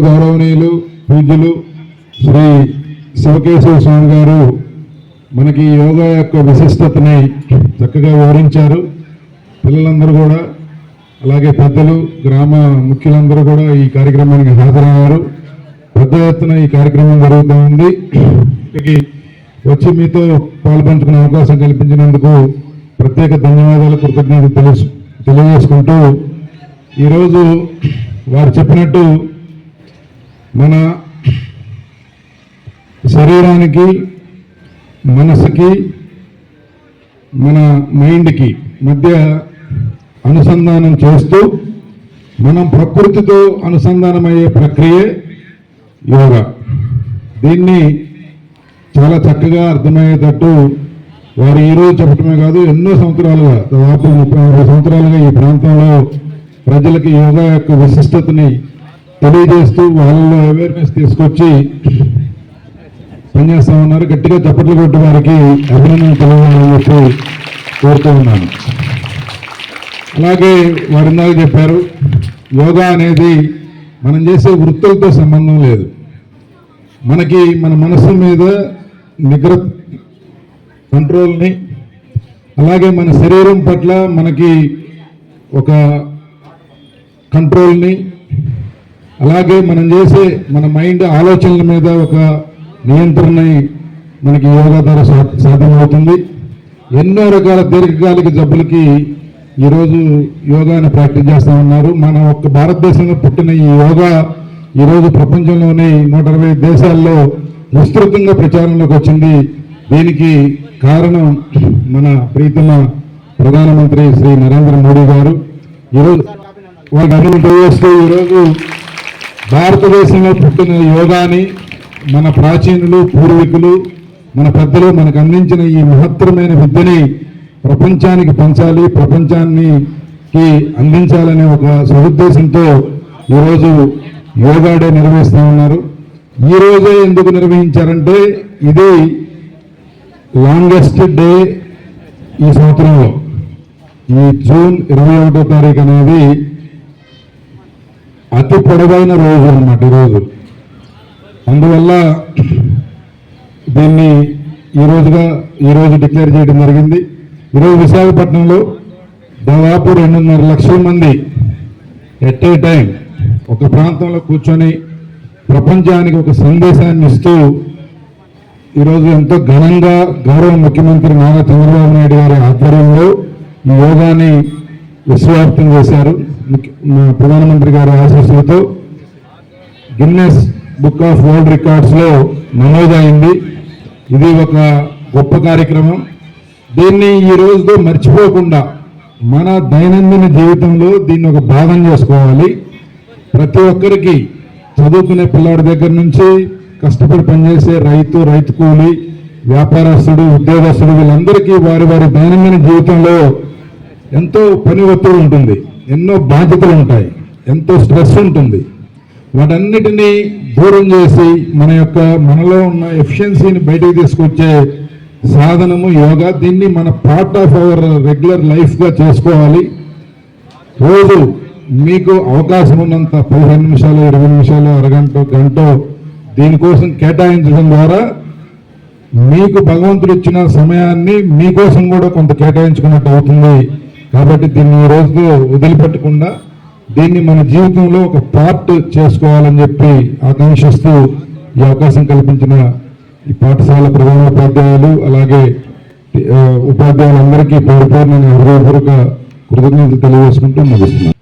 గౌరవనీయులు పూజ్యులు శ్రీ శివకేశవ స్వామి గారు మనకి యోగా యొక్క విశిష్టతని చక్కగా వివరించారు. పిల్లలందరూ కూడా అలాగే పెద్దలు గ్రామ ముఖ్యులందరూ కూడా ఈ కార్యక్రమానికి హాజరయ్యారు. పెద్ద ఎత్తున ఈ కార్యక్రమం జరుగుతూ ఉంది. ఇక్కడికి వచ్చి మీతో పాల్పంచుకునే అవకాశం కల్పించినందుకు ప్రత్యేక ధన్యవాదాలు, కృతజ్ఞతలు తెలియజేసుకుంటూ ఈరోజు వారు చెప్పినట్టు మన శరీరానికి, మనసుకి, మన మైండ్కి మధ్య అనుసంధానం చేస్తూ మనం ప్రకృతితో అనుసంధానమయ్యే ప్రక్రియే యోగా. దీన్ని చాలా చక్కగా అర్థమయ్యేటట్టు వారు ఈరోజు చెప్పడమే కాదు, ఎన్నో సంవత్సరాలుగా, దాదాపు 30 సంవత్సరాలుగా ఈ ప్రాంతంలో ప్రజలకి యోగా యొక్క విశిష్టతని తెలియజేస్తూ వాళ్ళలో అవేర్నెస్ తీసుకొచ్చి పనిచేస్తూ ఉన్నారు. గట్టిగా చప్పట్లు కొట్టి వారికి అభినందనలు తెలియాలని చెప్పి కోరుతూ ఉన్నాను. అలాగే వారు ఇందాక చెప్పారు, యోగా అనేది మనం చేసే వృత్తులతో సంబంధం లేదు. మనకి మన మనసు మీద కంట్రోల్ని, అలాగే మన శరీరం పట్ల మనకి ఒక కంట్రోల్ని, అలాగే మనం చేసే మన మైండ్ ఆలోచనల మీద ఒక నియంత్రణని మనకి యోగా ద్వారా సాధ్యమవుతుంది. ఎన్నో రకాల దీర్ఘకాలిక జబ్బులకి ఈరోజు యోగాని ప్రాక్టీస్ చేస్తూ ఉన్నారు. మన ఒక్క భారతదేశంలో పుట్టిన ఈ యోగా ఈరోజు ప్రపంచంలోని 120 దేశాల్లో విస్తృతంగా ప్రచారంలోకి వచ్చింది. దీనికి కారణం మన ప్రీతమ ప్రధానమంత్రి శ్రీ నరేంద్ర మోడీ గారు. ఈరోజు వాళ్ళని తెలియజేస్తూ ఈరోజు భారతదేశంలో పుట్టిన యోగాని మన ప్రాచీనులు, పూర్వీకులు, మన పెద్దలు మనకు అందించిన ఈ మహత్తరమైన విద్యని ప్రపంచానికి పంచాలి, ప్రపంచానికి అందించాలనే ఒక సదుద్దేశంతో ఈరోజు యోగా డే నిర్వహిస్తూ ఉన్నారు. ఈ రోజే ఎందుకు నిర్వహించారంటే ఇది లాంగెస్ట్ డే ఈ సంవత్సరంలో. ఈ జూన్ 21వ తారీఖు అనేది అతి పొడవైన రోజు అన్నమాట ఈరోజు. అందువల్ల దీన్ని ఈరోజు డిక్లేర్ చేయడం జరిగింది. ఈరోజు విశాఖపట్నంలో దాదాపు 2.5 లక్షల మంది ఎట్ ఏ టైం ఒక ప్రాంతంలో కూర్చొని ప్రపంచానికి ఒక సందేశాన్ని ఇస్తూ ఈరోజు ఎంతో ఘనంగా గౌరవ ముఖ్యమంత్రి నారా చంద్రబాబు నాయుడు గారి ఆధ్వర్యంలో ఈ యోగాని విశ్వవ్యాప్తం చేశారు. ప్రధానమంత్రి గారి ఆశీస్సులతో గిన్నెస్ బుక్ ఆఫ్ వరల్డ్ రికార్డ్స్లో నమోదైంది. ఇది ఒక గొప్ప కార్యక్రమం. దీన్ని ఈ రోజుతో మర్చిపోకుండా మన దైనందిన జీవితంలో దీన్ని ఒక భాగం చేసుకోవాలి. ప్రతి ఒక్కరికి, చదువుకునే పిల్లాడి దగ్గర నుంచి కష్టపడి పనిచేసే రైతు కూలి, వ్యాపారస్తుడు, ఉద్యోగస్తుడు, వీళ్ళందరికీ వారి వారి దైనందిన జీవితంలో ఎంతో పని ఒత్తిడి ఉంటుంది, ఎన్నో బాధ్యతలు ఉంటాయి, ఎంతో స్ట్రెస్ ఉంటుంది. వాటన్నిటినీ దూరం చేసి మనలో ఉన్న ఎఫిషియన్సీని బయటకు తీసుకొచ్చే సాధనము యోగా. దీన్ని మన పార్ట్ ఆఫ్ అవర్ రెగ్యులర్ లైఫ్గా చేసుకోవాలి. రోజు మీకు అవకాశం ఉన్నంత 15 నిమిషాలు, 20 నిమిషాలు, అరగంట, గంట దీనికోసం కేటాయించడం ద్వారా మీకు భగవంతుడు ఇచ్చిన సమయాన్ని మీకోసం కూడా కొంత కేటాయించుకున్నట్టు అవుతుంది. కాబట్టి దీన్ని ఈ రోజు వదిలిపెట్టకుండా దీన్ని మన జీవితంలో ఒక పార్ట్ చేసుకోవాలని చెప్పి ఆకాంక్షిస్తూ ఈ అవకాశం కల్పించిన ఈ పాఠశాల ప్రధానోపాధ్యాయులు, అలాగే ఉపాధ్యాయులందరికీ పేరు పేరు నేను హృదయపూర్వక కృతజ్ఞతలు తెలియజేసుకుంటూ ముగిస్తున్నాను.